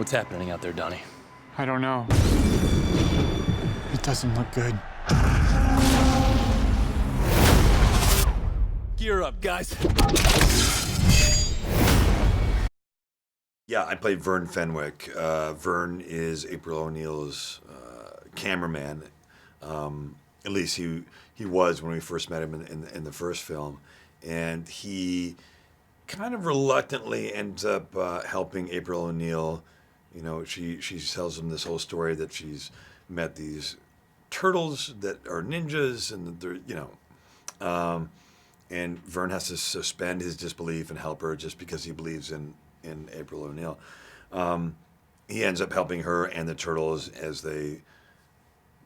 What's happening out there, Donnie? I don't know. It doesn't look good. Gear up, guys. Yeah, I played Vern Fenwick. Vern is April O'Neil's cameraman. At least he was when we first met him in the first film. And he kind of reluctantly ends up helping April O'Neil. You know, she tells him this whole story that she's met these turtles that are ninjas, and they're, you know, and Vern has to suspend his disbelief and help her just because he believes in April O'Neil. He ends up helping her and the turtles as they,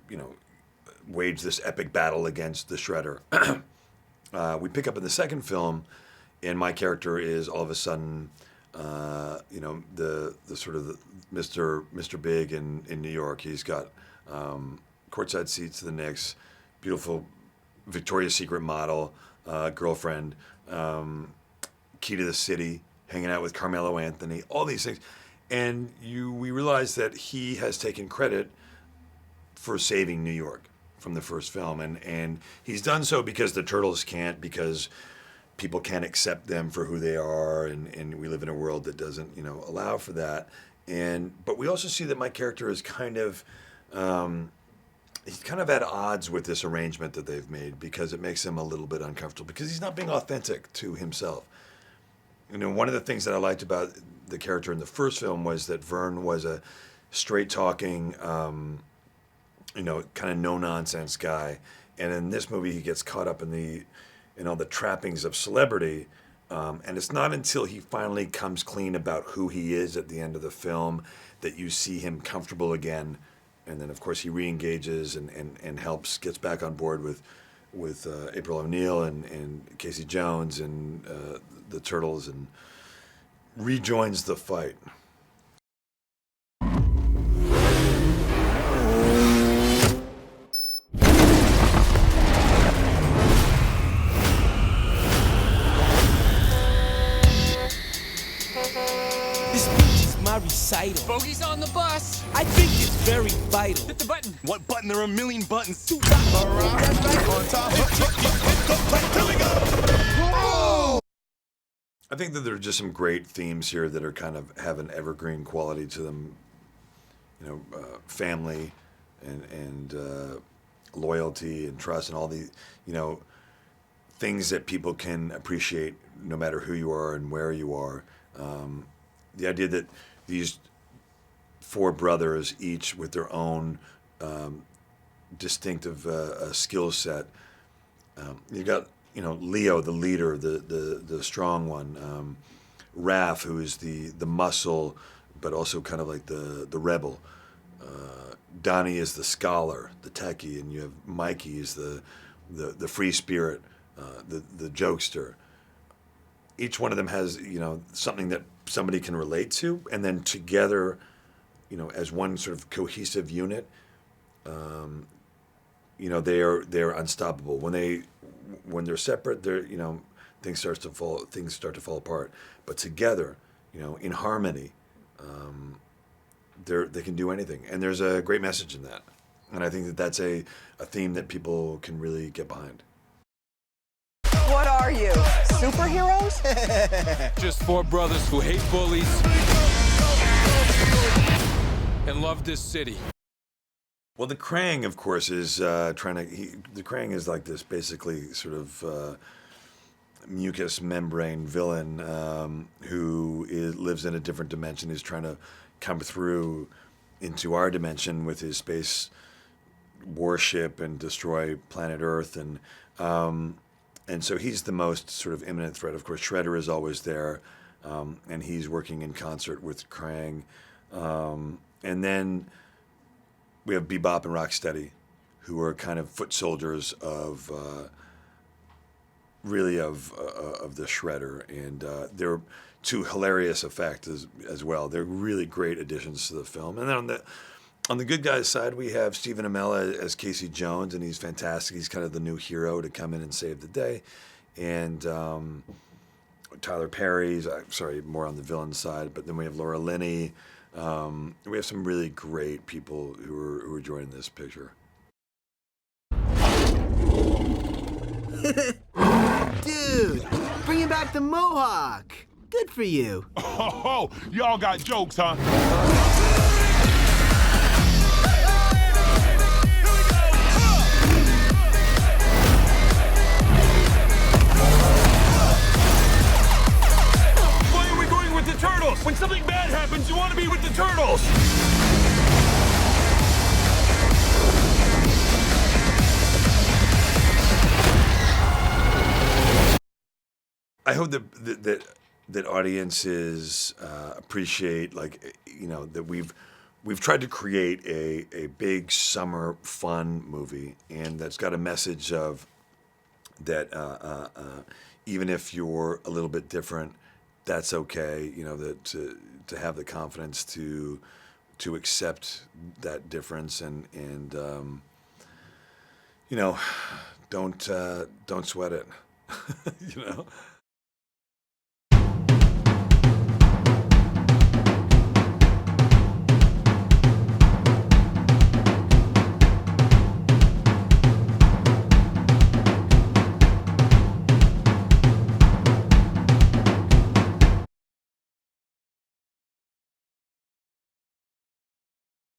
you know, wage this epic battle against the Shredder. We pick up in the second film, and my character is all of a sudden, you know, the sort of the Mr. Big in New York. He's got courtside seats to the Knicks, beautiful Victoria's Secret model, girlfriend, key to the city, hanging out with Carmelo Anthony, all these things. And we realize that he has taken credit for saving New York from the first film. And he's done so because the Turtles can't, because people can't accept them for who they are, and we live in a world that doesn't, you know, allow for that. But we also see that my character is kind of, he's kind of at odds with this arrangement that they've made, because it makes him a little bit uncomfortable, because he's not being authentic to himself. You know, one of the things that I liked about the character in the first film was that Vern was a straight-talking, you know, kind of no-nonsense guy. And in this movie, he gets caught up in all the trappings of celebrity. And it's not until he finally comes clean about who he is at the end of the film that you see him comfortable again. And then, of course, he re-engages and helps, gets back on board with April O'Neil and Casey Jones and the Turtles, and rejoins the fight. My recital. Bogey's on the bus. I think it's very vital. Hit the button. What button? There are a million buttons. All right. That's right. On top. Here we go. I think that there are just some great themes here that are kind of have an evergreen quality to them. You know, family and loyalty and trust and all the, you know, things that people can appreciate no matter who you are and where you are. The idea that these four brothers, each with their own distinctive skill set. You've got, you know, Leo, the leader, the strong one. Raph, who is the muscle, but also kind of like the rebel. Donnie is the scholar, the techie, and you have Mikey is the free spirit, the jokester. Each one of them has, you know, something that somebody can relate to, and then together, you know, as one sort of cohesive unit, you know, they're unstoppable. When they're separate, you know, things start to fall apart. But together, you know, in harmony, they can do anything. And there's a great message in that. And I think that that's a theme that people can really get behind. What are you, superheroes? Just four brothers who hate bullies and love this city. Well, the Krang, of course, is the Krang is like this basically sort of mucous membrane villain who lives in a different dimension. He's trying to come through into our dimension with his space warship and destroy planet Earth. And so he's the most sort of imminent threat. Of course, Shredder is always there, and he's working in concert with Krang. And then we have Bebop and Rocksteady, who are kind of foot soldiers of the Shredder, and they're to hilarious effect as well. They're really great additions to the film. And then on the good guys' side, we have Stephen Amell as Casey Jones, and he's fantastic. He's kind of the new hero to come in and save the day. And Tyler Perry's, more on the villain side, but then we have Laura Linney, We have some really great people who are joining this picture. Dude, bringing back the mohawk. Good for you. Oh, y'all got jokes, huh? Why are we going with the turtles? When something bad happens, you want to be with the turtles. I hope that audiences appreciate, like, you know, that we've tried to create a big summer fun movie, and that's got a message of that even if you're a little bit different, that's okay. You know, that to have the confidence to accept that difference, and you know, don't sweat it. You know.